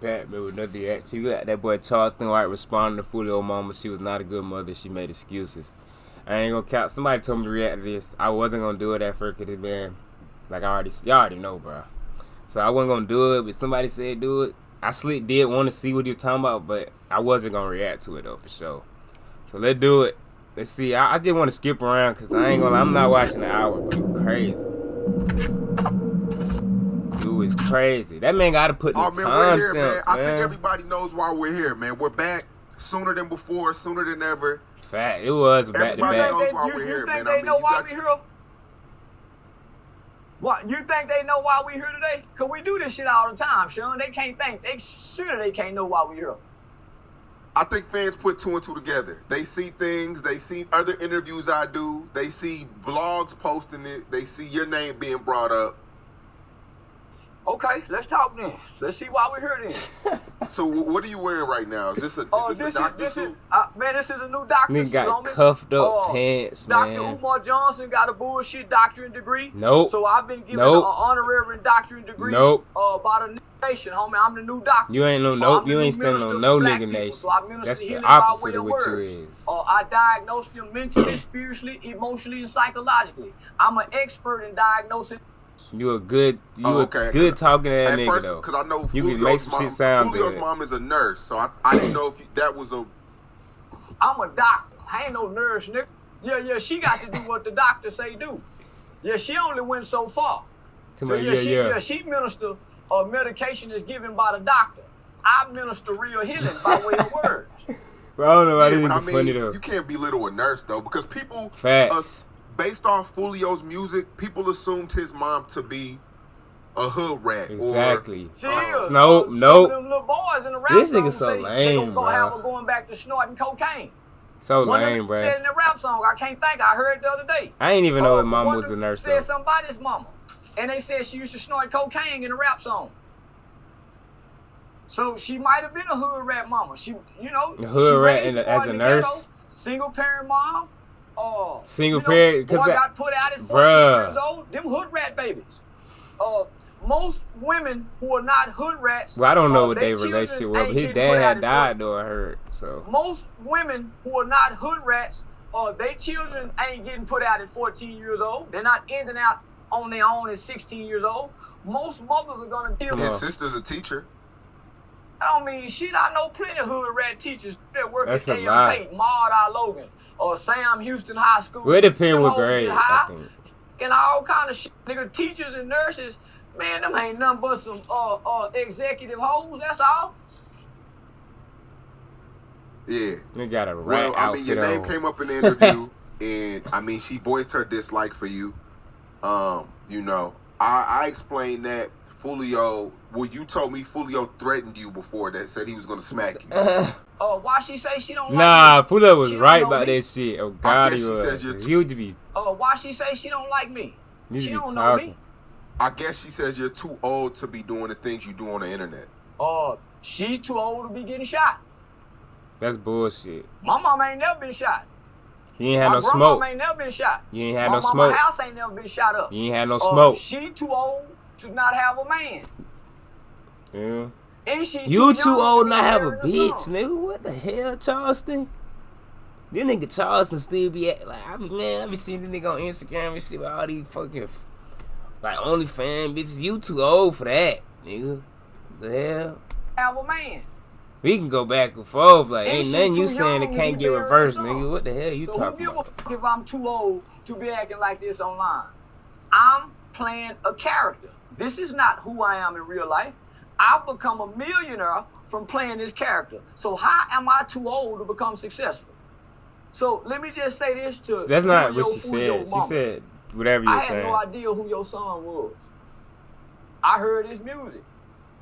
Pat me with another reaction. You got that boy Charleston White responding to Foolio mama. She was not a good mother. She made excuses. I ain't gonna count. Somebody told me to react to this. I wasn't gonna do it at first because it been like y'all already know, bro. So I wasn't gonna do it, but somebody said do it. I did want to see what he was talking about, but I wasn't gonna react to it though for sure. So let's do it. Let's see. I just want to skip around because I ain't gonna. I'm not watching the hour, but crazy. Dude, it's crazy. That man gotta put the time stamps, man. I think everybody knows why we're here, man. We're back sooner than before, sooner than ever. Fact, it was back to back. Everybody knows why we're here, man. You think they know why we're here? What, you think they know why we're here today? Because we do this shit all the time, Sean. They can't think. They can't know why we're here. I think fans put two and two together. They see things. They see other interviews I do. They see blogs posting it. They see your name being brought up. Okay, let's talk then. Let's see why we're here then. So what are you wearing right now? Is this a doctor suit? Man, this is a new doctor suit. Nigga got cuffed up pants, man. Dr. Umar Johnson got a bullshit doctorate degree. Nope. So I've been given an honorary doctorate degree. Nope. By the nation, homie. I'm the new doctor. You ain't no nope. You ain't standing on no nigga nation. So I That's the opposite of what you is. I diagnose them mentally, spiritually, emotionally, and psychologically. I'm an expert in diagnosing. You good talking to that nigga though. Because I know you can make some shit sound Foolio's good. mom is a nurse, so I didn't know if that was a. I'm a doctor. I ain't no nurse, nigga. Yeah, she got to do what the doctor say do. Yeah, she only went so far. So she minister medication is given by the doctor. I minister real healing by way of words. Bro, I don't know why this is funny though. You can't belittle a nurse though, because people based off Foolio's music, people assumed his mom to be a hood rat. Exactly. She is. Nope. Some of them little boys in the rap This song nigga so say lame, they bro. gonna have her going back to snorting cocaine. So lame, bro. Said in the rap song, I can't think. I heard it the other day. I ain't even know his mama was a nurse. Said something about his mama, and they said she used to snort cocaine in the rap song. So she might have been a hood rat mama. She, a hood rat as a nurse. Ghetto, single parent mom. Single parent, boy got put out at 14 years old. Them hood rat babies. Most women who are not hood rats. Well, I don't know what their relationship was. His dad had died though, I heard. So most women who are not hood rats, their children ain't getting put out at 14 years old. They're not ending out on their own at 16 years old. Most mothers are gonna deal with. His sister's a teacher. I don't mean shit. I know plenty of hood rat teachers that work at A.M. Payton, Maud R. Logan, or Sam Houston High School. Well, it depends what grade, I think. And all kind of shit. Nigga, teachers and nurses, man, them ain't nothing but some executive hoes, that's all. Yeah. They got a rat outfit your name came up in the interview, and she voiced her dislike for you. I explained that Foolio. Well, you told me Foolio threatened you before that, said he was gonna smack you. Why she say she don't like me? Nah, Foolio was right about that shit. Oh God, he was. He would be. Why she say she don't like me? She don't know me. I guess she says you're too old to be doing the things you do on the internet. She's too old to be getting shot. That's bullshit. My mama ain't never been shot. You ain't had no smoke. My grandma ain't never been shot. You ain't had no smoke. My house ain't never been shot up. You ain't had no smoke. She too old to not have a man. Yeah. And she you too old not have a bitch, nigga. What the hell, Charleston? This nigga Charleston still be like, I be seeing this nigga on Instagram and shit with all these fucking like OnlyFans bitches. You too old for that, nigga. The hell? Have a man. We can go back and forth. Like, ain't nothing you saying that can't get reversed, nigga. What the hell you talking about? If I'm too old to be acting like this online, I'm playing a character. This is not who I am in real life. I've become a millionaire from playing this character. So how am I too old to become successful? So let me just say this to that's not what she said. She said whatever you're saying. I had no idea who your son was. I heard his music.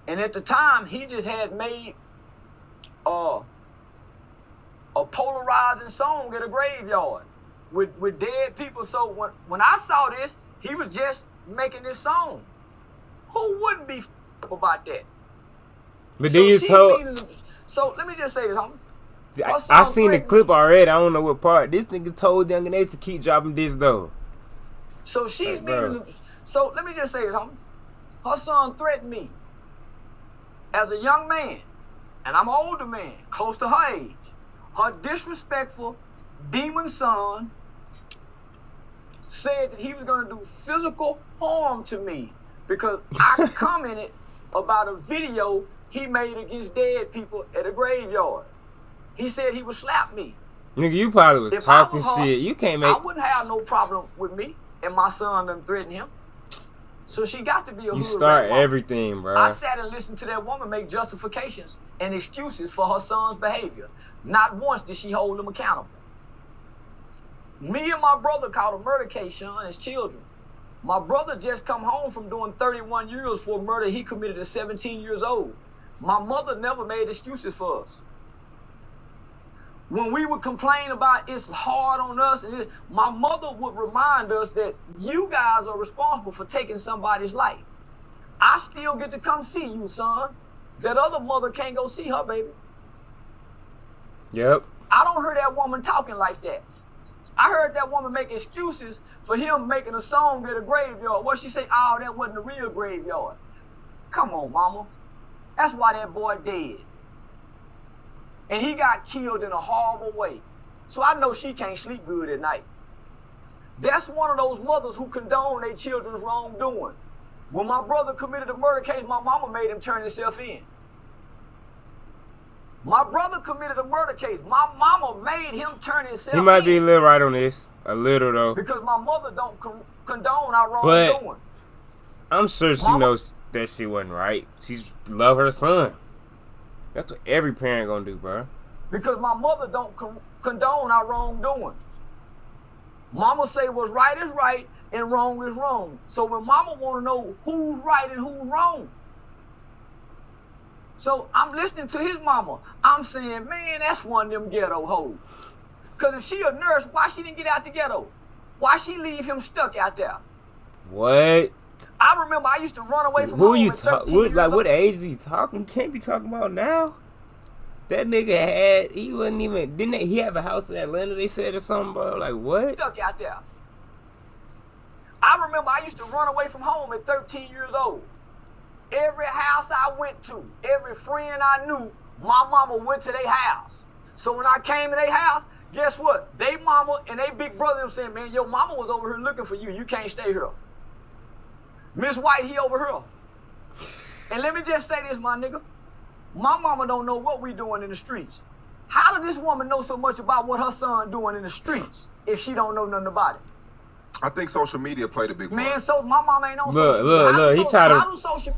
And at the time, he just had made a polarizing song at a graveyard with dead people. So when I saw this, he was just making this song. Who wouldn't be about that? But then you told. So let me just say this, homie. I seen the clip already. I don't know what part. This nigga told Young and Ace to keep dropping this though. So so let me just say this, homie. Her son threatened me. as a young man, and I'm an older man, close to her age, her disrespectful demon son said that he was going to do physical harm to me because I commented about a video he made against dead people at a graveyard. He said he would slap me. Nigga, you probably was If talking I was her, shit. You can't make. I wouldn't have no problem with me, and my son done threatened him. So she got to be a hood You start rat mama. everything, bro. I sat and listened to that woman make justifications and excuses for her son's behavior. Not once did she hold him accountable. Me and my brother caught a murder case, Sean, as children. My brother just come home from doing 31 years for a murder he committed at 17 years old. My mother never made excuses for us. When we would complain about it's hard on us, and my mother would remind us that you guys are responsible for taking somebody's life. I still get to come see you, son. That other mother can't go see her, baby. Yep. I don't hear that woman talking like that. I heard that woman make excuses for him making a song at a graveyard. What she say? Oh, that wasn't a real graveyard. Come on, mama. That's why that boy dead. And he got killed in a horrible way. So I know she can't sleep good at night. That's one of those mothers who condone their children's wrongdoing. When my brother committed a murder case, my mama made him turn himself in. My brother committed a murder case. My mama made him turn himself in. He might be a little right on this. A little, though. Because my mother don't condone our wrongdoing. I'm sure she knows that shit wasn't right. She's love her son. That's what every parent gonna do, bro. Because my mother don't condone our wrongdoing. Mama say what's right is right and wrong is wrong. So when mama want to know who's right and who's wrong, so I'm listening to his mama. I'm saying, man, that's one of them ghetto hoes. Because if she a nurse, why she didn't get out the ghetto? Why she leave him stuck out there? What? I remember I used to run away from Who home you at 13 years like? What old. age is he talking? You can't be talking about now. That nigga had. He wasn't even. Didn't he have a house in Atlanta? They said or something, bro. Like what? Stuck out there. I remember I used to run away from home at 13 years old. Every house I went to, every friend I knew, my mama went to their house. So when I came to their house, guess what? They mama and they big brother them saying, man, your mama was over here looking for you. You can't stay here. Miss White, he over here. And let me just say this, my nigga. My mama don't know what we doing in the streets. How did this woman know so much about what her son doing in the streets if she don't know nothing about it? I think social media played a big part. Man, so my mama ain't on Look, social media. look, he tried to- How do social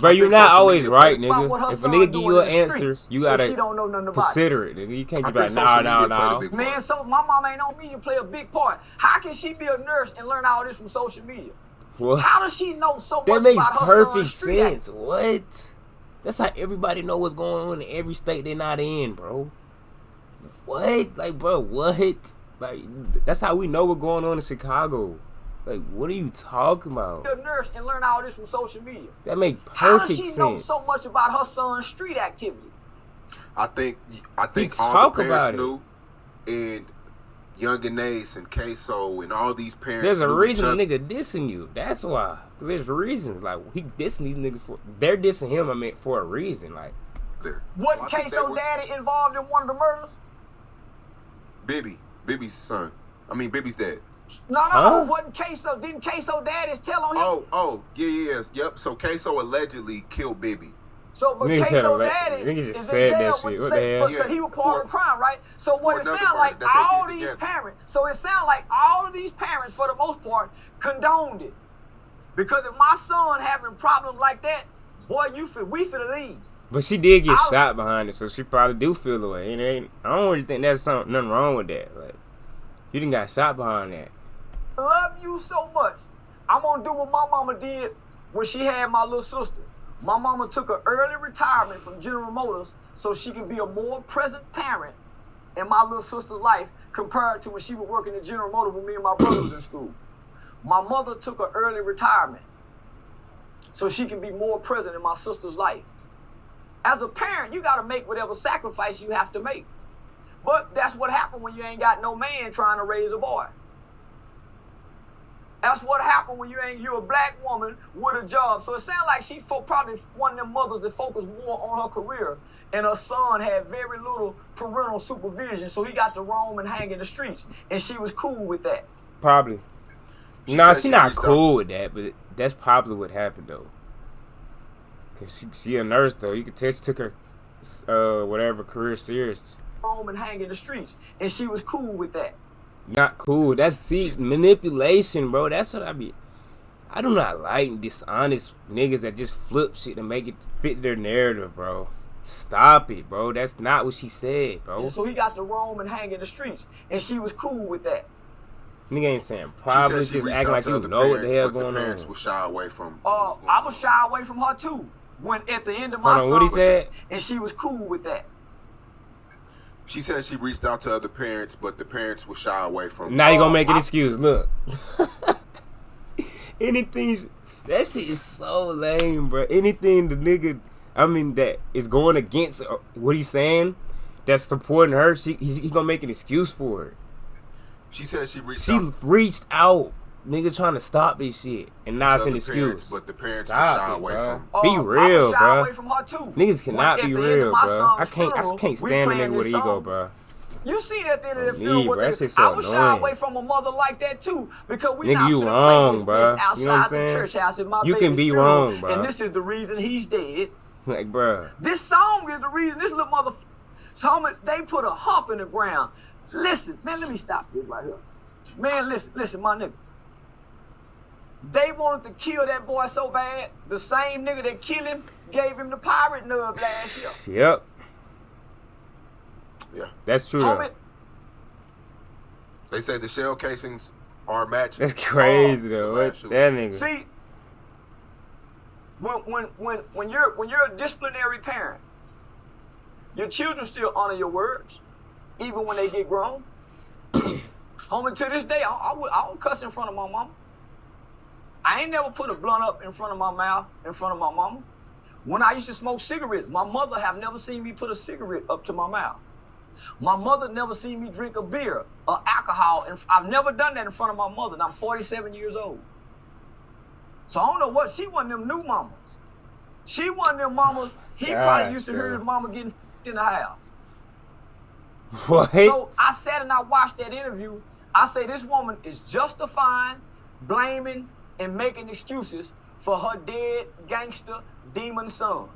Bro, you're think not social always media right, played about what her nigga. If a son nigga give doing you an in the answer, streets you if she gotta don't know nothing about it? consider it, nigga. You can't I be like, think nah, social nah, media played a nah. big Man, so my mama ain't on me to play a big part. How can she be a nurse and learn all this from social media? What? How does she know so That much makes about her perfect son's street sense. What? That's how everybody know what's going on in every state they're not in, bro. What? Like, bro, what? Like, that's how we know what's going on in Chicago. Like, what are you talking about? a nurse and learn all this from social media? That make How perfect does she know sense. so much about her son's street activity? I think all talk the parents about it. knew, and Young and Ace and Queso and all these parents. There's a knew reason each a other. nigga dissing you. That's why. 'Cause there's reasons. Like, he dissing these niggas for. They're dissing him, I mean, for a reason. Like, Wasn't I think that Queso was daddy involved in one of the murders? Bibby's son. I mean, Bibby's dad. No, Huh? wasn't Queso. Didn't Queso daddies tell on him? Yep. So Queso allegedly killed Bibby. So, but Niggas Queso said daddy niggas just is said in that jail shit. What the hell? because he was part of the crime, right? So what it another sounds like, murder that they all did these together. parents, so it sounds like all of these parents, for the most part, condoned it. Because if my son having problems like that, boy, we finna leave. but she did get I'll- shot behind it, so she probably do feel the way. And it ain't, I don't really think there's nothing wrong with that. Like, you didn't got shot behind that. I love you so much. I'm gonna do what my mama did when she had my little sister. My mama took an early retirement from General Motors so she can be a more present parent in my little sister's life compared to when she was working at General Motors when me and my brother was in school. My mother took an early retirement so she can be more present in my sister's life. As a parent, you gotta make whatever sacrifice you have to make. But that's what happened when you ain't got no man trying to raise a boy. That's what happened when you're a black woman with a job. So it sounds like she probably one of them mothers that focused more on her career, and her son had very little parental supervision, so he got to roam and hang in the streets, and she was cool with that. Probably. She not cool with that, but that's probably what happened though. Cause she a nurse though. You could tell she took her whatever career serious. Roam and hang in the streets, and she was cool with that. Not cool. That's manipulation, bro. That's what I do not like dishonest niggas that just flip shit to make it fit their narrative, bro. Stop it, bro. That's not what she said, bro. So he got to roam and hang in the streets, and she was cool with that. Nigga ain't saying probably, just acting like you know what the hell going on. The parents were shy away from. I was shy away from her too. When at the end of my song, what he said, and she was cool with that. She said she reached out to other parents, but the parents were shy away from. Now you gonna make an excuse? Look, anything. That shit is so lame, bro. Anything the nigga, that is going against what he's saying, that's supporting her. He gonna make an excuse for her. She said she reached out. Nigga trying to stop this shit, and now it's an excuse. But the parents were shy away from. Be real, bro. Away from her too. Niggas cannot be real, bro. I can't stand a nigga with ego, bro. You see that at the end of the film, I was shy away from a mother like that too, because we not you wrong, bro. Outside the church house in my you can be wrong, bro. And this is the reason he's dead. Like, bro. This song is the reason. This little motherfucker. So they put a hump in the ground. Listen, man. Let me stop this right here. Man, listen, my nigga. They wanted to kill that boy so bad, the same nigga that killed him gave him the pirate nub last year. Yep. Yeah. That's true, though. They say the shell casings are matching. That's crazy, though. That nigga. See, when you're a disciplinary parent, your children still honor your words, even when they get grown. Homie, to this day, I don't cuss in front of my mama. I ain't never put a blunt up in front of my mouth, in front of my mama. When I used to smoke cigarettes, my mother have never seen me put a cigarette up to my mouth. My mother never seen me drink a beer or alcohol, and I've never done that in front of my mother, and I'm 47 years old. So I don't know what, she wasn't them new mamas. She wasn't them mamas, he probably used to hear his mama getting in the house. What? So I sat and I watched that interview. I say this woman is justifying, blaming, and making excuses for her dead gangster demon son.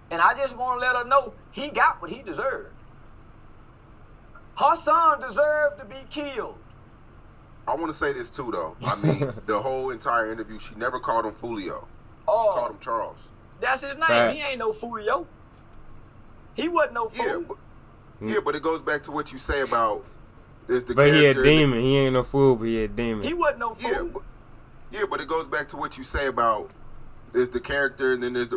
And I just want to let her know he got what he deserved. Her son deserved to be killed. I want to say this too, though. The whole entire interview, she never called him Foolio. She called him Charles. That's his name. He ain't no Foolio. He wasn't no fool. Yeah, but it goes back to what you say about is the but character. He a demon. He ain't no fool, but he a demon. He wasn't no fool. Yeah, but it goes back to what you say about there's the character and then there's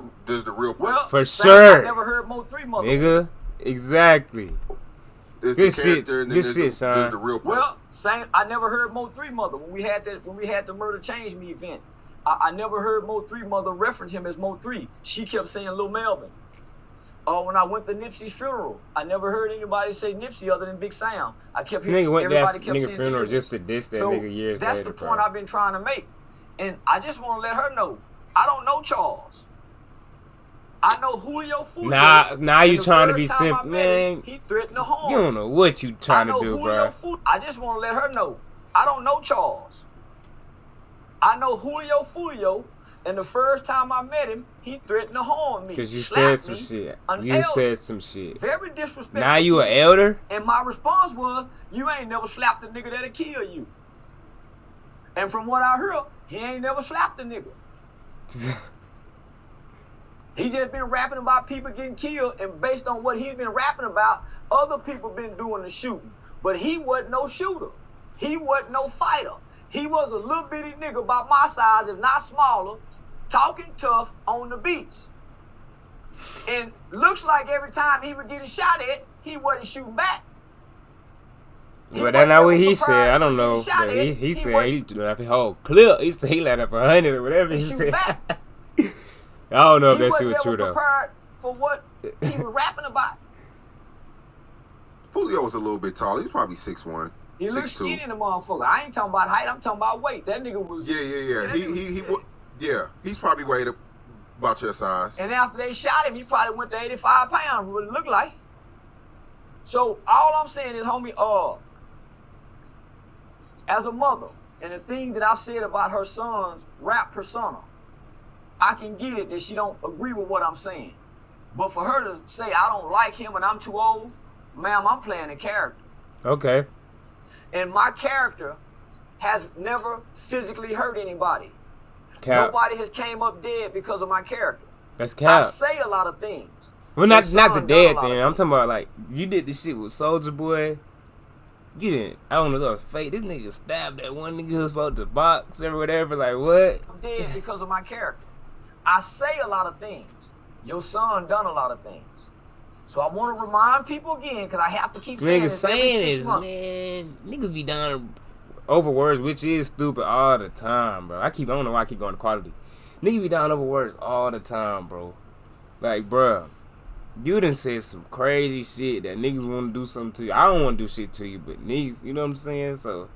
the real person. Well, for sure. I never heard Mo 3 mother. Nigga, exactly. There's good the character and then there's the real person. Well, I never heard Mo 3 mother when we had the Murder Change Me event. I never heard Mo 3 mother reference him as Mo 3. She kept saying Lil Melvin. When I went to Nipsey's funeral, I never heard anybody say Nipsey other than Big Sam. I kept hearing everybody kept saying funeral just to diss that nigga years later. That's the point I've been trying to make. And I just want to let her know, I don't know Charles. I know Julio Foolio. Now you trying to be simple, man. He threatened to harm. You don't know what you trying to do, bro. I just want to let her know, I don't know Charles. I know Julio Foolio, and the first time I met him, he threatened to harm me. Because you said some shit. You said some shit. Very disrespectful. Now you an elder? And my response was, you ain't never slapped a nigga that'll kill you. And from what I heard, he ain't never slapped a nigga. He just been rapping about people getting killed, and based on what he's been rapping about, other people been doing the shooting. But he wasn't no shooter. He wasn't no fighter. He was a little bitty nigga about my size, if not smaller, talking tough on the beach. And looks like every time he was getting shot at, he wasn't shooting back. But that's not what he said. I don't know. He said he left the whole clip. He said he let up 100 or whatever he said. I don't know if that shit was true though. Prepared for what he was rapping about. Foolio was a little bit tall. He was probably 6'1". He looks 6'2". skinny in the motherfucker. I ain't talking about height. I'm talking about weight. That nigga was. Yeah. He's probably weighed about your size. And after they shot him, he probably went to 85 pounds. What it looked like. So all I'm saying is, homie, as a mother, and the thing that I've said about her son's rap persona, I can get it that she don't agree with what I'm saying. But for her to say I don't like him and I'm too old, ma'am, I'm playing a character. Okay. And my character has never physically hurt anybody. Cap. Nobody has came up dead because of my character. That's cap. I say a lot of things. Well, not the dead thing. I'm things. talking about like you did this shit with Soulja Boy. You didn't. I don't know if that was fake. This nigga stabbed that one nigga who was supposed to box or whatever. Like what? I'm dead because of my character. I say a lot of things. Your son done a lot of things. So I want to remind people again, because I have to keep saying this every 6 months. Man, niggas be down over words, which is stupid all the time, bro. I don't know why I keep going to quality. Niggas be down over words all the time, bro. Like, bro, you done said some crazy shit that niggas want to do something to you. I don't want to do shit to you, but niggas, you know what I'm saying? So,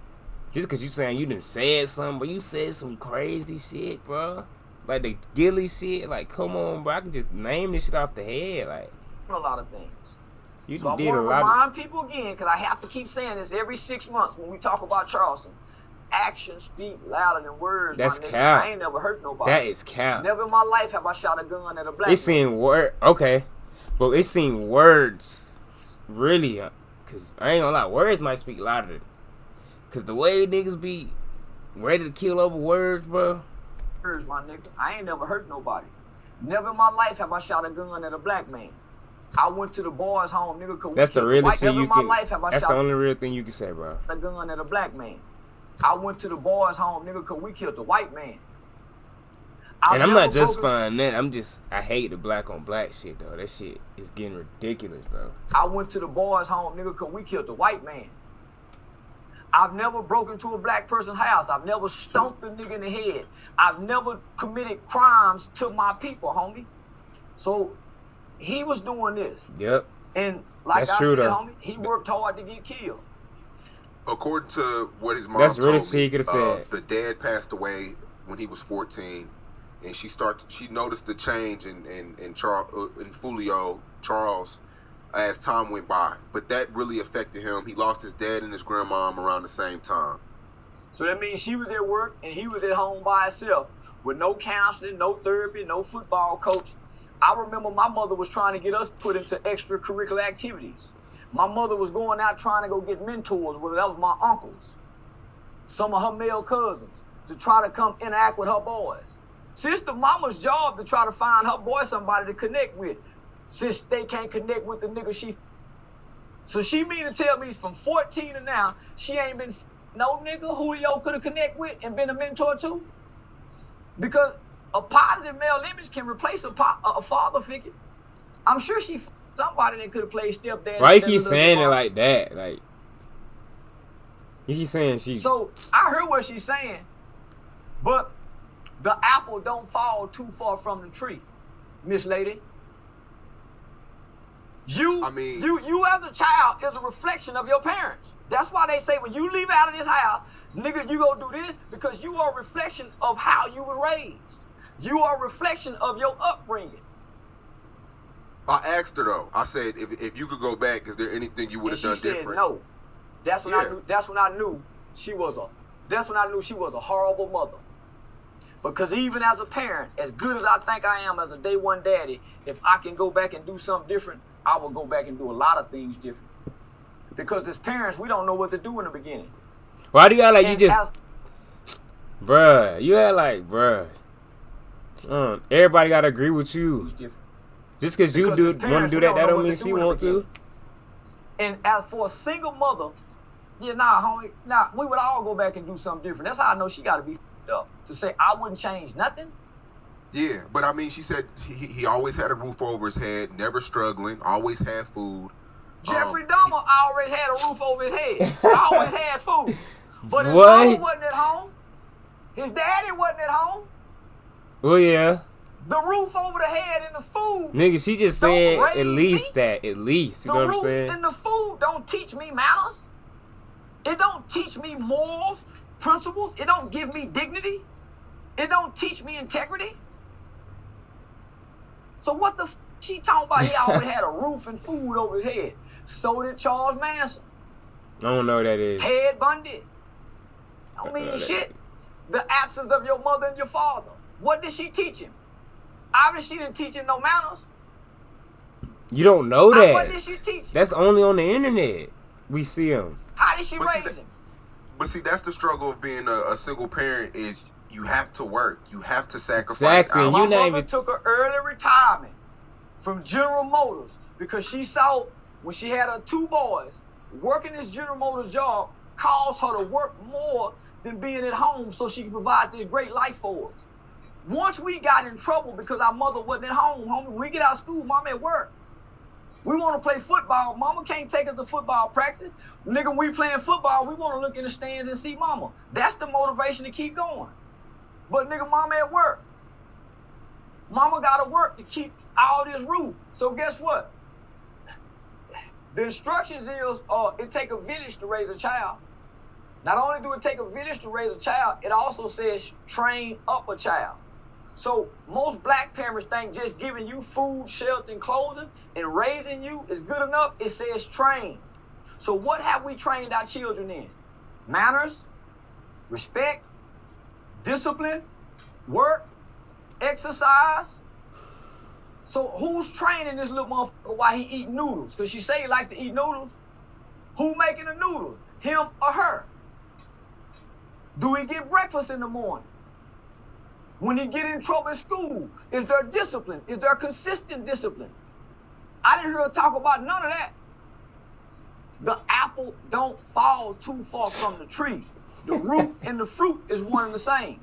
just because you saying you done said something, but you said some crazy shit, bro. Like the Gilly shit, like, come on, bro. I can just name this shit off the head, like. A lot of things. You so I did want a to lot remind people again, because I have to keep saying this every 6 months when we talk about Charleston. Actions speak louder than words. That's my nigga. cap. I ain't never hurt nobody. That is cap. Never in my life have I shot a gun at a black It man. seemed okay, but it seemed words really, cause I ain't gonna lie, words might speak louder. Cause the way niggas be ready to kill over words, bro. Words, my nigga. I ain't never hurt nobody. Never in my life have I shot a gun at a black man. I went to the boys' home, nigga. That's the realest shit you can. That's the only real thing you can say, bro. A gun at a black man. I went to the boys' home, nigga, because we killed the white man. And I'm not just finding that. I hate the black on black shit, though. That shit is getting ridiculous, bro. I went to the boys' home, nigga, because we killed the white man. I've never broken into a black person's house. I've never stomped a nigga in the head. I've never committed crimes to my people, homie. So he was doing this. Yep. And like That's I true, said, though. homie, he worked hard to get killed. According to what his mom That's told really me, shit he could have said. the dad passed away when he was 14, and she noticed the change in Foolio, Charles, as time went by. But that really affected him. He lost his dad and his grandmom around the same time. So that means she was at work and he was at home by himself with no counseling, no therapy, no football coach. I remember my mother was trying to get us put into extracurricular activities. My mother was going out trying to go get mentors, whether that was my uncles, some of her male cousins, to try to come interact with her boys. See, it's the mama's job to try to find her boy somebody to connect with, since they can't connect with the nigga she. So she mean to tell me from 14 to now, she ain't been no nigga Julio could have connect with and been a mentor to? Because a positive male image can replace a father figure. I'm sure she somebody that could have played stepdad. Why you keep saying it like that? Like, you keep saying she. So I heard what she's saying, but the apple don't fall too far from the tree, Miss Lady. You as a child is a reflection of your parents. That's why they say when you leave out of this house, nigga, you gonna do this because you are a reflection of how you was raised. You are a reflection of your upbringing. I asked her though. I said, if you could go back, is there anything you would have done different? She said no. That's when I knew. That's when I knew she was a horrible mother. Because even as a parent, as good as I think I am as a day one daddy, if I can go back and do something different, I will go back and do a lot of things different. Because as parents, we don't know what to do in the beginning. Why do you act like you just, bruh? You act like, bruh. Everybody gotta agree with you. Just because you want to do that, that don't mean she want to. And as for a single mother, homie, we would all go back and do something different. That's how I know she got to be f***ed up to say I wouldn't change nothing. Yeah, but I mean, she said he always had a roof over his head, never struggling, always had food. Jeffrey Dahmer always had a roof over his head. Always had food. But his What? mama wasn't at home. His daddy wasn't at home. Oh yeah. The roof over the head and the food. Nigga, she just said at least that. At least. You know what I'm saying? The roof and the food don't teach me manners. It don't teach me morals, principles. It don't give me dignity. It don't teach me integrity. So what the she talking about? He always had a roof and food over his head. So did Charles Manson. I don't know who that is. Ted Bundy. I don't mean shit. The absence of your mother and your father. What did she teach him? Obviously, she didn't teach him no manners. You don't know that. What did she teach him? That's only on the internet. We see him. How did she raise him? But see, that's the struggle of being a single parent is you have to work. You have to sacrifice. Exactly. My mother took her early retirement from General Motors because she saw when she had her 2 boys, working this General Motors job caused her to work more than being at home so she could provide this great life for us. Once we got in trouble because our mother wasn't at home, homie, when we get out of school, mom at work. We want to play football. Mama can't take us to football practice. Nigga, we playing football, we want to look in the stands and see mama. That's the motivation to keep going. But nigga, mama at work. Mama got to work to keep all this roof. So guess what? The instructions is it take a village to raise a child. Not only do it take a village to raise a child, it also says train up a child. So most black parents think just giving you food, shelter, and clothing and raising you is good enough. It says train. So what have we trained our children in? Manners, respect, discipline, work, exercise. So who's training this little motherfucker while he eat noodles? Because she say he like to eat noodles. Who making the noodles? Him or her? Do he get breakfast in the morning? When he get in trouble in school, is there discipline? Is there consistent discipline? I didn't hear her talk about none of that. The apple don't fall too far from the tree. The root and the fruit is one and the same.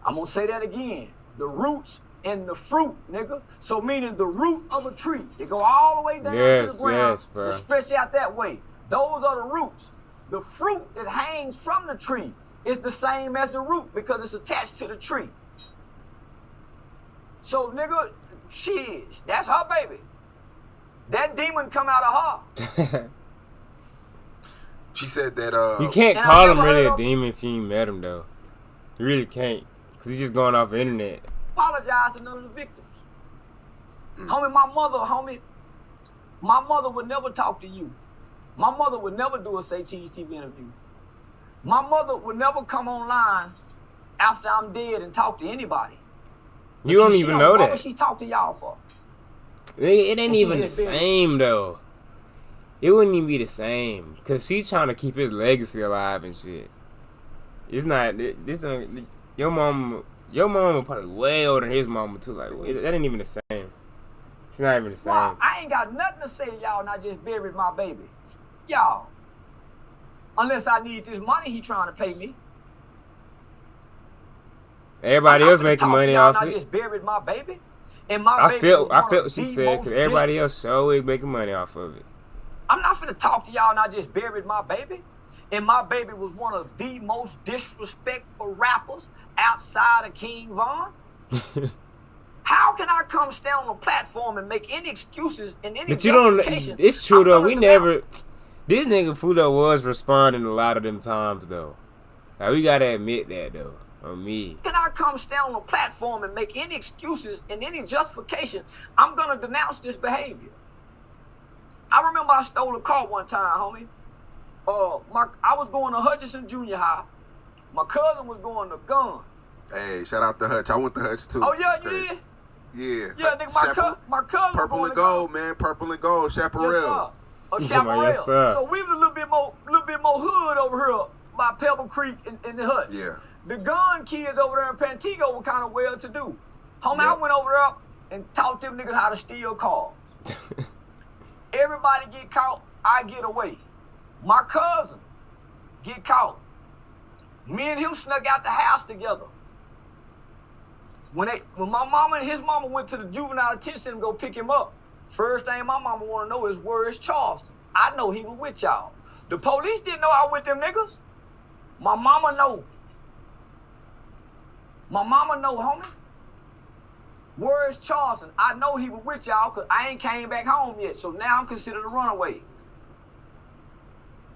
I'm gonna say that again. The roots and the fruit, nigga. So meaning the root of a tree. They go all the way down to the ground and stretch out that way. Those are the roots. The fruit that hangs from the tree is the same as the root because it's attached to the tree. So nigga, shit, that's her baby. That demon come out of her. She said that you can't call him really a demon if you ain't met him though. You really can't. Cause he's just going off the internet. Apologize to none of the victims. Homie, my mother would never talk to you. My mother would never do a Say Cheese TV interview. My mother would never come online after I'm dead and talk to anybody. You don't even know that. What would she talk to y'all for? It ain't even the same though. It wouldn't even be the same. Cause she's trying to keep his legacy alive and shit. It's not, your mom probably way older than his mama too. Like, that ain't even the same. It's not even the same. Well, I ain't got nothing to say to y'all and I just buried my baby. Y'all. Unless I need this money he trying to pay me. Everybody else making money off it. I just buried my baby. And my I felt what she said because everybody else always making money off of it. I'm not finna talk to y'all and I just buried my baby. And my baby was one of the most disrespectful rappers outside of King Von. How can I come stand on a platform and make any excuses and any justification? It's true though. We never. This nigga Foolio was responding a lot of them times though. Like, we gotta admit that though. On me. Can I come stand on a platform and make any excuses and any justification? I'm gonna denounce this behavior. I remember I stole a car one time, homie. I was going to Hutchinson Junior High. My cousin was going to Gun. Hey, shout out to Hutch. I went to Hutch too. Oh yeah, you did? Yeah. Yeah, nigga, my cousin Purple was and going gold, man. Purple and gold. Chaparrals. Yes, Chaparral. Yes, sir. So we was a little bit more hood over here by Pebble Creek in the Hutch. Yeah. The Gun kids over there in Pantego were kind of well to do. Homie, I went over there and taught them niggas how to steal cars. Everybody get caught, I get away. My cousin get caught. Me and him snuck out the house together. When my mama and his mama went to the juvenile detention center to go pick him up, first thing my mama want to know is where is Charleston. I know he was with y'all. The police didn't know I was with them niggas. My mama know. My mama know, homie. Where is Charleston? I know he was with y'all because I ain't came back home yet. So now I'm considered a runaway.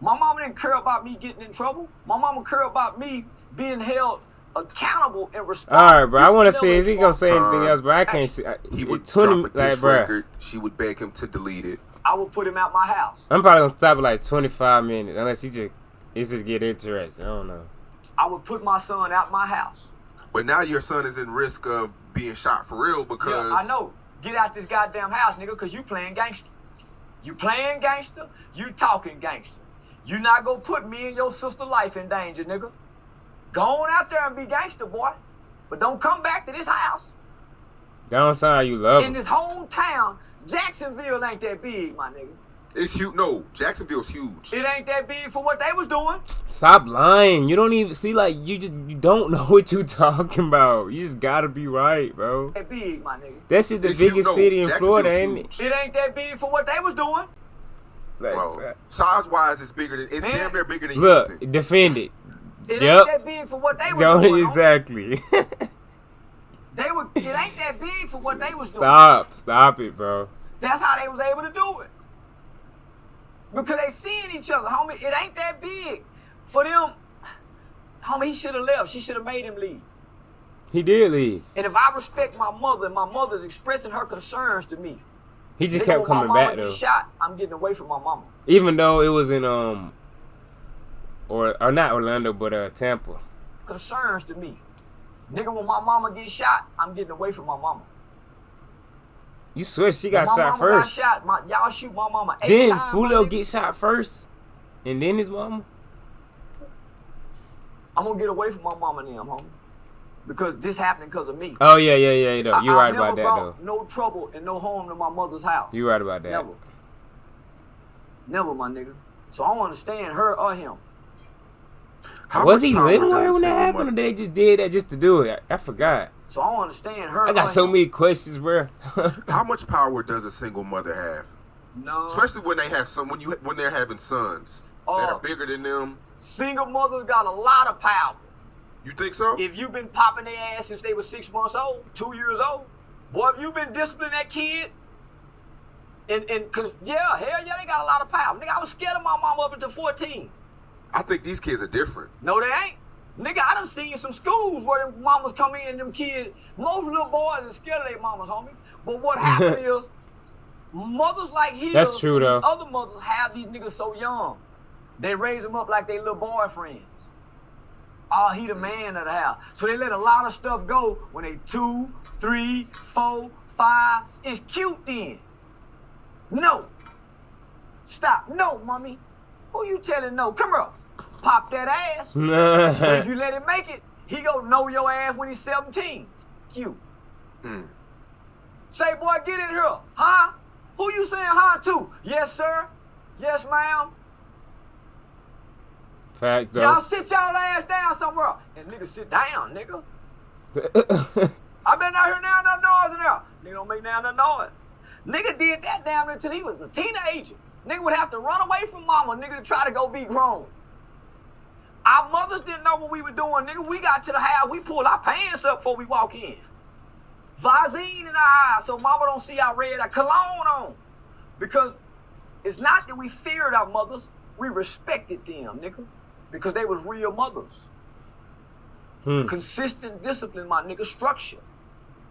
My mama didn't care about me getting in trouble. My mama cared about me being held accountable and responsible. All right, bro. I want to see. Is he gonna say anything else? But I can't see. He would 20, drop a diss bro. record. She would beg him to delete it. I would put him out my house. I'm probably gonna stop at like 25 minutes, unless it just get interesting. I don't know. I would put my son out my house. But now your son is in risk of being shot for real because... Yeah, I know. Get out this goddamn house, nigga, because you playing gangster. You playing gangster, you talking gangster. You not gonna put me and your sister life in danger, nigga. Go on out there and be gangster, boy. But don't come back to this house. That don't sound like you love In him. this whole town, Jacksonville ain't that big, my nigga. It's huge. No, Jacksonville's huge. It ain't that big for what they was doing. Stop lying. You don't even see like you don't know what you talking about. You just gotta be right, bro. That big, my nigga. That's the It's biggest huge. No, city in Jacksonville's Florida, ain't it? huge. It ain't that big for what they was doing. Like, Bro, size-wise, it's bigger than... It's Man. damn near bigger than look, Houston. defend it. It Yep. ain't that big for what they was doing. homie. Exactly. It ain't that big for what they was doing. Stop it, bro. That's how they was able to do it. Because they seeing each other, homie. It ain't that big. For them, homie, he should have left. She should have made him leave. He did leave. And if I respect my mother, and my mother's expressing her concerns to me. He just nigga, kept when coming my mama back get though. shot, I'm getting away from my mama. Even though it was in or not Orlando, but Tampa. Concerns to me. Nigga, when my mama get shot, I'm getting away from my mama. You swear she When got my shot mama first. got shot, y'all shoot my mama 8 Then times. Foolio my nigga. get shot first, and then his mama. I'm gonna get away from my mama and them, homie. Because this happened because of me. Oh yeah. Though. You right about that never though. brought no trouble and no harm to my mother's house. You right about that. Never, my nigga. So I don't understand her or him. How Was much he power living does there a when that single happened, or mother- they just did that just to do it? I forgot. So I don't understand her. I got or so him. many questions, bro. How much power does a single mother have? No. Especially when they have when they're having sons that are bigger than them. Single mothers got a lot of power. You think so? If you've been popping their ass since they were 6 months old, 2 years old, boy, if you've been disciplining that kid, and cause hell yeah, they got a lot of power. Nigga, I was scared of my mama up until 14. I think these kids are different. No, they ain't. Nigga, I done seen some schools where them mamas come in and them kids, most little boys are scared of their mamas, homie. But what happened is, mothers like his That's true, and though. these other mothers have these niggas so young. They raise them up like they little boyfriends. Oh, he the man of the house. So they let a lot of stuff go when they 2, 3, 4, 5. It's cute then. No. Stop. No, mommy. Who you telling no? Come here. Pop that ass. But if you let him make it, he gonna know your ass when he's 17. Cute. Say, boy, get in here. Huh? Who you saying hi to? Yes, sir. Yes, ma'am. Fact though. Y'all sit y'all ass down somewhere. And nigga sit down, nigga. I been out here now, no noise in there. Nigga don't make now no noise. Nigga did that damn until he was a teenager. Nigga would have to run away from mama, nigga, to try to go be grown. Our mothers didn't know what we were doing, nigga. We got to the house, we pulled our pants up before we walk in. Vaseline in our eyes so mama don't see our red, our cologne on. Because it's not that we feared our mothers, we respected them, nigga. Because they was real mothers. Consistent discipline, my nigga, structure.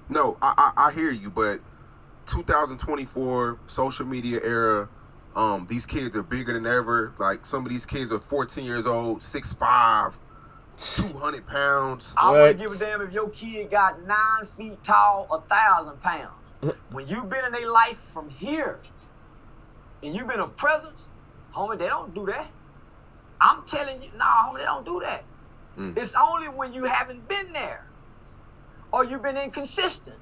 No, I hear you, but 2024 social media era, these kids are bigger than ever. Like some of these kids are 14 years old, 6'5", 200 pounds. I wouldn't give a damn if your kid got 9 feet tall, 1,000 pounds. When you been in their life from here, and you been a presence, homie, they don't do that. I'm telling you, nah, homie, they don't do that. It's only when you haven't been there, or you've been inconsistent,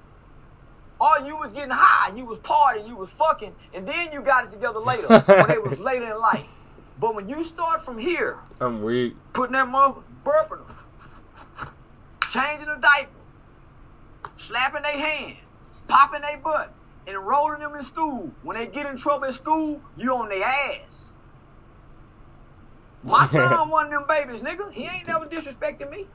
or you was getting high, you was partying, you was fucking, and then you got it together later, when it was later in life. But when you start from here, I'm weak. putting that mother, burping them, changing the diaper, slapping their hand, popping their butt, and enrolling them in school. When they get in trouble in school, you on their ass. My son one of them babies, nigga. He ain't never disrespecting me.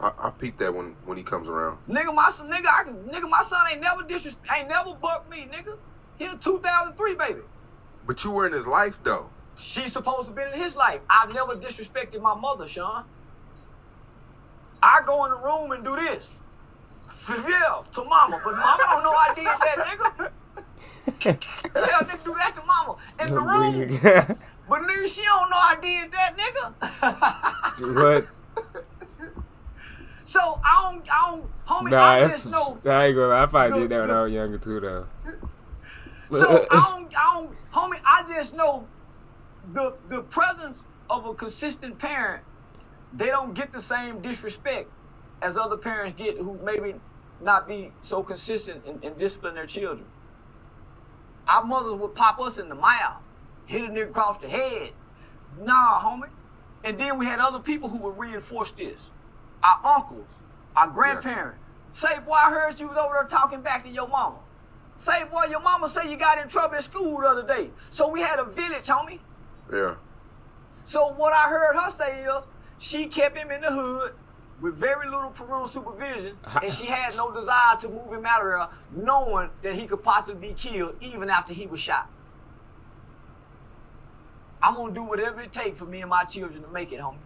I peep that when he comes around. Nigga, my son ain't never bucked me, nigga. He a 2003 baby. But you were in his life, though. She's supposed to be in his life. I've never disrespected my mother, Sean. I go in the room and do this. Yeah, to mama. But mama don't know I did that, nigga. Yeah, nigga do that to mama. In the room. But nigga, she don't know I did that, nigga. What? So I don't, homie, Nah, I just know. I ain't gonna lie. I probably did that when I was younger too, though. So I don't, homie, I just know the presence of a consistent parent, they don't get the same disrespect as other parents get who maybe not be so consistent in disciplining their children. Our mothers would pop us in the mouth, hit a nigga across the head. Nah, homie. And then we had other people who would reinforce this. Our uncles, our grandparents. Say, boy, I heard you was over there talking back to your mama. Say, boy, your mama say you got in trouble at school the other day. So we had a village, homie. Yeah. So what I heard her say is, she kept him in the hood with very little parental supervision, and she had no desire to move him out of there, knowing that he could possibly be killed even after he was shot. I'm gonna do whatever it takes for me and my children to make it, homie.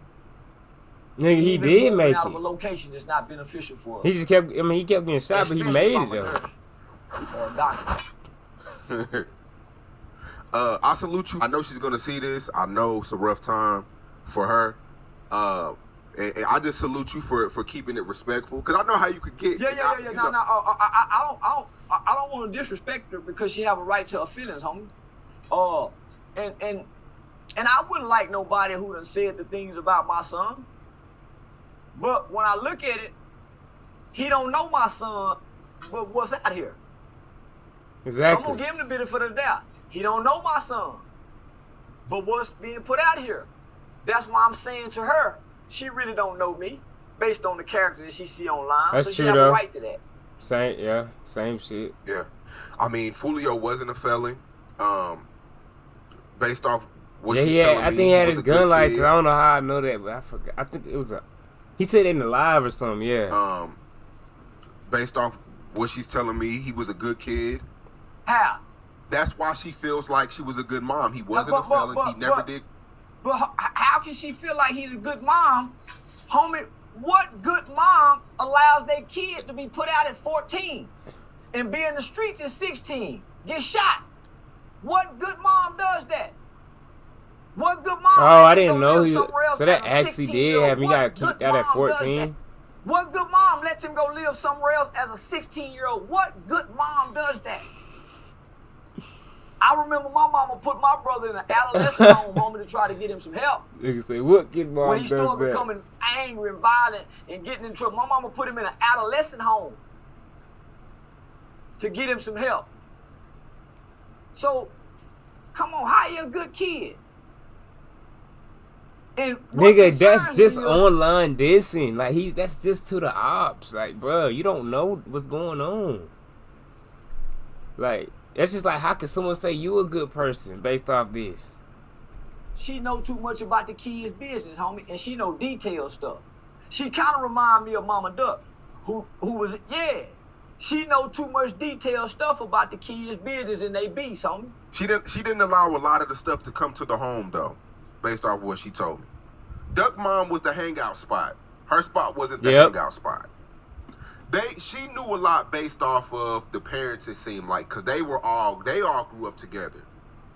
Nigga, he Even did make out of a it. location that's not beneficial for us. He just kept. I mean, he kept getting shot, but he made it though. Or a doctor. I salute you. I know she's gonna see this. I know it's a rough time for her. And I just salute you for keeping it respectful, because I know how you could get. Yeah. No. I don't want to disrespect her because she have a right to her feelings, homie. And I wouldn't like nobody who done said the things about my son. But when I look at it, he don't know my son, but what's out here. Exactly. So I'm gonna give him the benefit of the doubt. He don't know my son, but what's being put out here. That's why I'm saying to her, she really don't know me based on the character that she see online. That's so true, she have though. a right to that. Same shit. Yeah. I mean, Foolio wasn't a felon. Based off what she's telling me, I think he had his gun license. Kid. I don't know how I know that, but I forgot. I think it was he said it in the live or something, yeah. Based off what she's telling me, he was a good kid. How? That's why she feels like she was a good mom. He wasn't a felon. He never did. But how can she feel like he's a good mom? Homie, what good mom allows their kid to be put out at 14 and be in the streets at 16, get shot? What good mom does that? What good mom? Oh, I didn't know he. So that actually did have me got kicked out at 14. What good mom lets him go live somewhere else as a 16-year-old? What good mom does that? I remember my mama put my brother in an adolescent home, homie, to try to get him some help. Nigga say, what kid mom When he does started that? becoming angry and violent and getting in trouble, my mama put him in an adolescent home to get him some help. So, come on, how you a good kid? And Nigga, that's just online dissing. Like that's just to the ops. Like, bro, you don't know what's going on. Like, that's just like, how can someone say you a good person based off this? She know too much about the kid's business, homie, and she know detailed stuff. She kind of remind me of Mama Duck, who was, she know too much detailed stuff about the kid's business and they beast, homie. She didn't allow a lot of the stuff to come to the home, though, based off what she told me. Duck Mom was the hangout spot. Her spot wasn't the hangout spot. She knew a lot based off of the parents, it seemed like, because they all grew up together.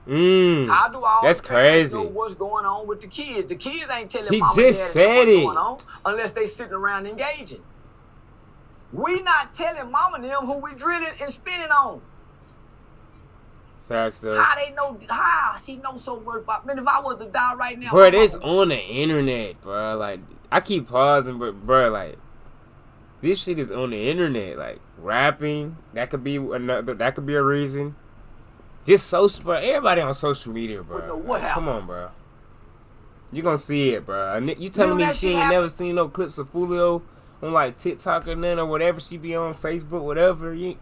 How do all that's the parents crazy. know what's going on with the kids? The kids ain't telling He mama just and said what's it. going on unless they sitting around engaging. We not telling mama and them who we drilling and spinning on. Facts though. How they know? How she knows so much about? Man, if I was to die right now, Bro, this on the internet, bro. Like, I keep pausing, but bro, like, this shit is on the internet. Like, rapping, that could be a reason. Just social, bro. Everybody on social media, bro. What happened? Come on, bro. You gonna see it, bro. You telling me she ain't never seen no clips of Foolio on like TikTok or nothing or whatever she be on Facebook, whatever. You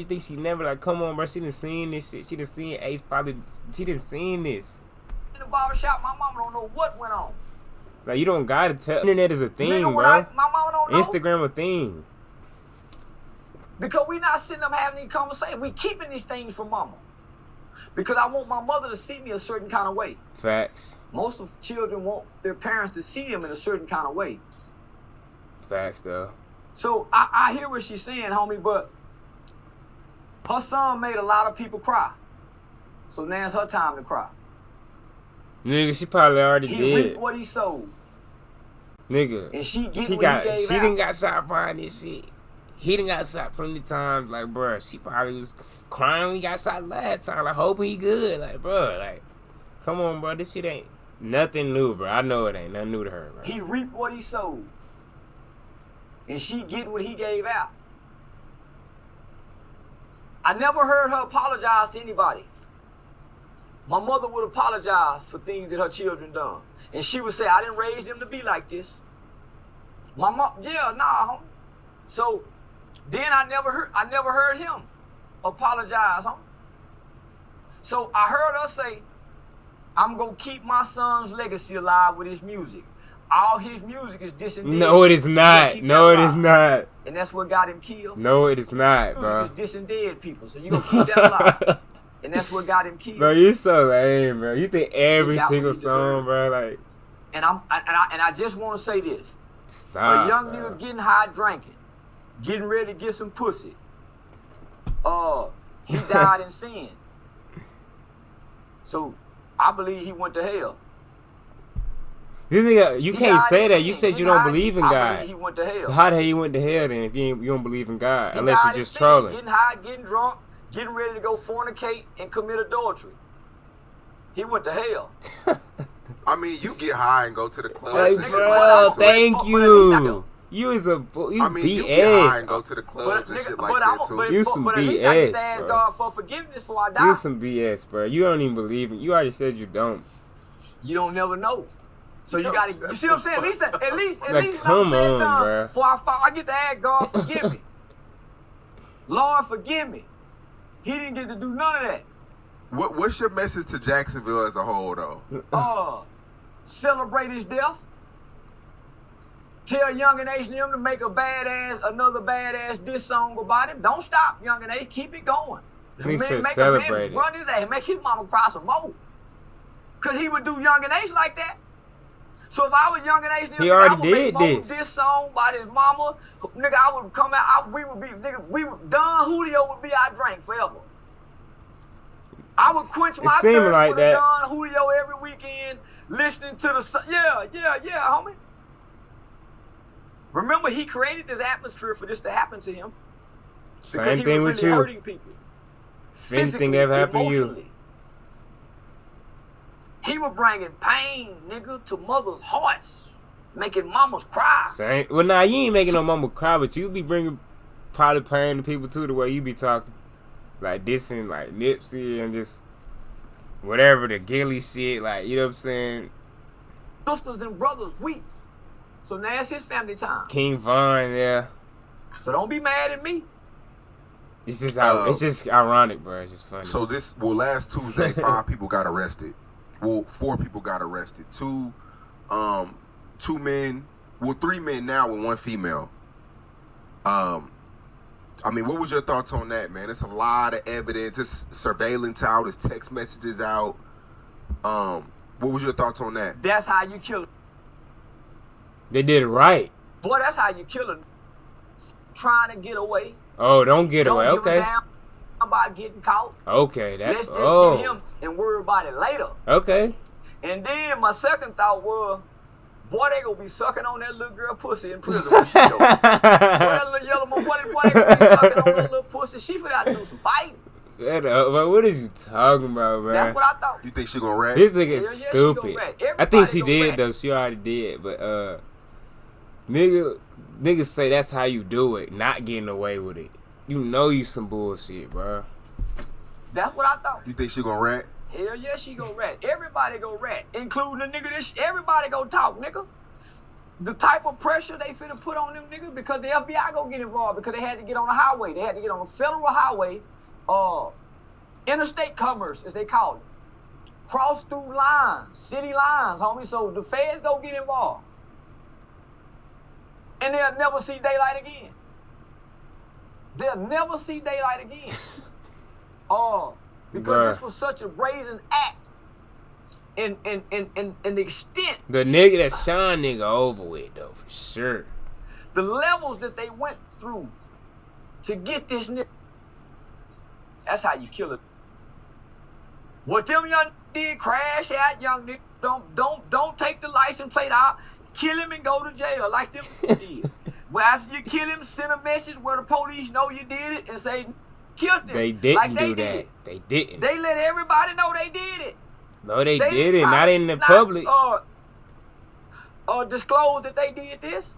think she never, like, come on, bro. She done seen this shit. She done seen Ace probably. She done seen this. In the barbershop, my mama don't know what went on. Like, you don't gotta tell. Internet is a thing, Nigga, bro. my mama don't know. Instagram a thing. Because we not sitting up having these conversations. We keeping these things from mama. Because I want my mother to see me a certain kind of way. Facts. Most of children want their parents to see them in a certain kind of way. Facts, though. So I hear what she's saying, homie, but her son made a lot of people cry. So now it's her time to cry. Nigga, she probably already He did. reaped what he sowed. Nigga. And she get She what he gave out. done got shot behind this shit. He done got shot plenty times. Like, bruh, she probably was crying when he got shot last time. Like, hoping he good. Like, bruh, like, come on, bro. This shit ain't nothing new, bro. I know it ain't nothing new to her, bro. He reaped what he sowed. And she get what he gave out. I never heard her apologize to anybody. My mother would apologize for things that her children done. And she would say, I didn't raise them to be like this. My mom, yeah, nah, homie. So then I never heard him apologize, homie. So I heard her say, I'm gonna keep my son's legacy alive with his music. All his music is dissing dead. No, it is not. No, it is not. And that's what got him killed. No, it is not, bro. Music is dissing dead people. So you gonna keep that alive. And that's what got him killed. Bro, you so lame, bro. You think every single he song, bro, like. And I just want to say this: Stop. a young bro. nigga getting high drinking, getting ready to get some pussy. He died in sin. So I believe he went to hell. This nigga, you He can't died say in that. sin. You said He you don't died- believe in I God. believe he went to hell. So how the hell you went to hell then if you don't believe in God? He Unless died you're in just sin, trolling. Getting high, getting drunk, getting ready to go fornicate and commit adultery. He went to hell. I mean, you get high and go to the clubs Hey, and shit bro, like that. too. thank But at least I you. know. You is a you I mean, you get high and BS. go to the clubs and shit like but that too. You some at least I get to BS, ask bro. God for forgiveness before I die. You some BS, bro. You don't even believe it. You already said you don't. You don't never know. So you gotta, you see what I'm saying? At least Like, when come I'm saying on, something, bruh. before I fall, I get to ask God, forgive me. Lord, forgive me. He didn't get to do none of that. What's your message to Jacksonville as a whole, though? Celebrate his death. Tell Young and H and them to make another badass diss song about him. Don't stop, Young and H. Keep it going. He said Make celebrate a it. man run his ass, make his mama cry some more. Cause he would do Young and H like that. So if I was Young and H, He I already would make did more this. diss song about his mama. Nigga, I would come out. Don Foolio would be our drink forever. I would quench my seemed thirst like with that. a Don Foolio every weekend, listening to the yeah, homie. Remember, he created this atmosphere for this to happen to him. Because Same he thing was with really you. hurting people. Anything Physically, ever happened to you. emotionally. He was bringing pain, nigga, to mothers' hearts, making mamas cry. Same. Well, nah, you ain't making no mama cry, but you be bringing probably pain to people too. The way you be talking, like dissing, like Nipsey and just whatever the Gilly shit. Like, you know what I'm saying? Sisters and brothers weep. So now it's his family time. King Von, yeah. So don't be mad at me. It's just it's just ironic, bro. It's just funny. So last Tuesday, 5 people got arrested. Well, 4 people got arrested. 2 men. Well, 3 men now and 1 female. I mean, what was your thoughts on that, man? It's a lot of evidence. It's surveillance out. It's text messages out. What was your thoughts on that? That's how you kill her. They did it right. Boy, that's how you kill her. Trying to get away. Oh, don't get Don't away. give Okay. a damn about getting caught. Okay. Let's just get him and worry about it later. Okay. And then my second thought was, boy, they gonna be sucking on that little girl pussy in prison when she go. Boy, that little yellow boy, they gonna be sucking on that little pussy. She finna do some fighting. But what is you talking about, man? That's what I thought. You think she gonna rat? This nigga Hell is yeah, she stupid. gonna rat. I think she Everybody gonna did rat. though. She already did. But niggas say that's how you do it, not getting away with it. You know you some bullshit, bro. That's what I thought. You think she gonna rat? Hell yeah, she go rat. Everybody go rat, including the nigga everybody go talk, nigga. The type of pressure they finna put on them niggas because the FBI go get involved because they had to get on the highway. They had to get on a federal highway, interstate commerce, as they call it. Cross through lines, city lines, homie. So the feds go get involved. And they'll never see daylight again. They'll never see daylight again. Because this was such a brazen act. And the extent. The nigga that Sean nigga over with though, for sure. The levels that they went through to get this nigga. That's how you kill it. What them young did, crash out, young nigga. Don't take the license plate out. Kill him and go to jail like them did. Well, after you kill him, send a message where the police know you did it and say, killed him. They didn't like do that. They didn't. They let everybody know they did it. No, they didn't. Not in the public. Disclose that they did this.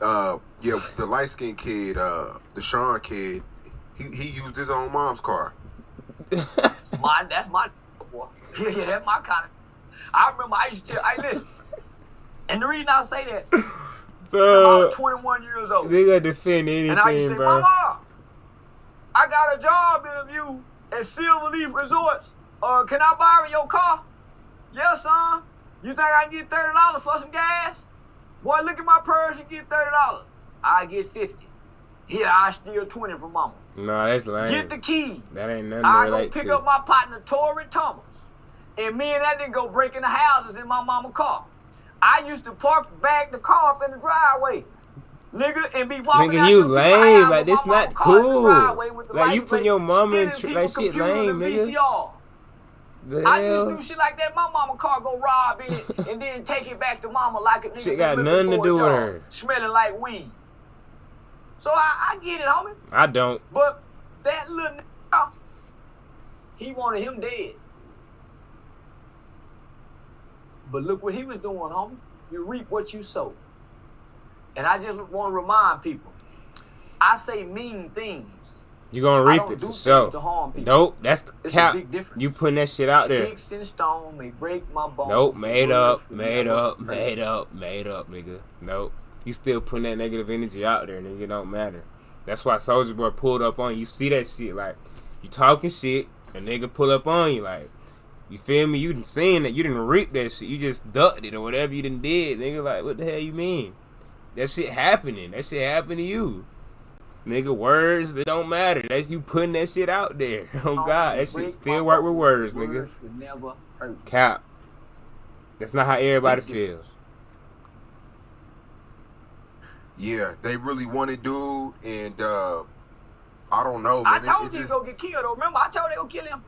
Yeah, the light skinned kid, the Sean kid, he used his own mom's car. That's my boy. Yeah, that's my kind of. I remember I used to tell, listen. And the reason I say that, I was 21 years old. They gonna defend anything, and I used to say, bro. Mama, I got a job interview at Silverleaf Resorts. Can I borrow your car? Yes, son. You think I can get $30 for some gas? Boy, look at my purse and get $30. I get 50. Here, I steal 20 from Mama. No, that's lame. Get the keys. That ain't nothing to I relate go pick to. up my partner, Tory Thomas. And me and that nigga go break in the houses in my mama's car. I used to back the car up in the driveway. Nigga, and be walking Nigga, out you the lame. Like, this this not cool. Like, you put your mama in like shit lame, nigga. I just do shit like that. My mama car go rob in it and then take it back to mama like a nigga. Shit got nothing to do with her. Smelling like weed. So I get it, homie. I don't. But that little nigga, he wanted him dead. But look what he was doing, homie. You reap what you sow. And I just want to remind people, I say mean things. You gonna reap it for sure. To harm people. Nope, that's the It's cap. a big difference. You putting that shit out there. Sticks and stone may break my bones. Nope, made up, nigga. Nope. You still putting that negative energy out there, nigga. It don't matter. That's why Soulja Boy pulled up on you. You see that shit, like, you talking shit, a nigga pull up on you, like, you feel me? You done seen that, you didn't reap that shit, you just ducked it or whatever you done did, nigga. Like, what the hell you mean? That shit happening. That shit happened to you. Nigga, words, they don't matter. That's you putting that shit out there. Oh, God, that shit still work with words, nigga. Words would never hurt. Cap. That's not how everybody feels. Yeah, they really wanted dude, and I don't know, man. I told you he go get killed, though. Remember, I told they gonna kill him.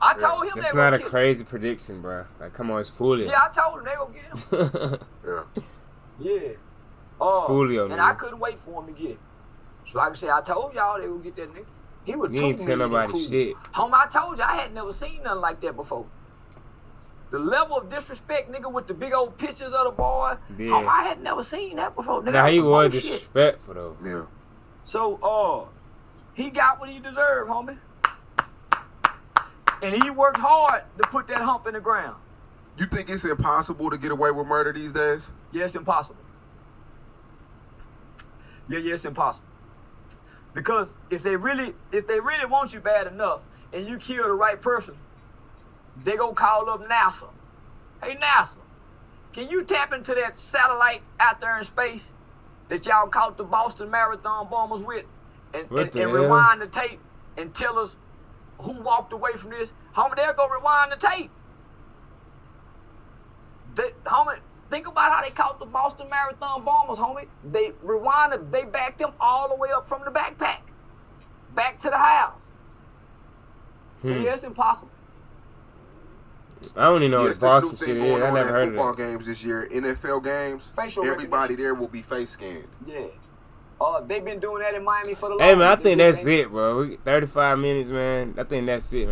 I told him that's they not gonna a kill crazy prediction, bro. Like, come on, it's Foolio. Yeah, I told him they gonna get him. Yeah. Yeah. It's Foolio, and nigga. I couldn't wait for him to get him. So like I said, I told y'all they would get that nigga. He was You ain't tell nobody shit. Homie, I told you I had never seen nothing like that before. The level of disrespect, nigga, with the big old pictures of the boy. Yeah. Homie, I had never seen that before. Nigga, Now, he was shit. disrespectful, though. Yeah. So, he got what he deserved, homie. And he worked hard to put that hump in the ground. You think it's impossible to get away with murder these days? Yeah, it's impossible. Yeah, it's impossible. Because if they really want you bad enough and you kill the right person, they gonna call up NASA. Hey NASA, can you tap into that satellite out there in space that y'all caught the Boston Marathon bombers with and rewind the tape and tell us who walked away from this? Homie, they'll go rewind the tape. Homie, think about how they caught the Boston Marathon bombers, homie. They rewinded, they backed them all the way up from the backpack, back to the house. So yeah, it's impossible. I don't even know what Boston shit is. I never heard of football it. games this year, NFL games, Facial everybody there will be face scanned. Yeah. They've been doing that in Miami for the longest. Hey, man, I think that's it, bro. 35 minutes, man. I think that's it, man.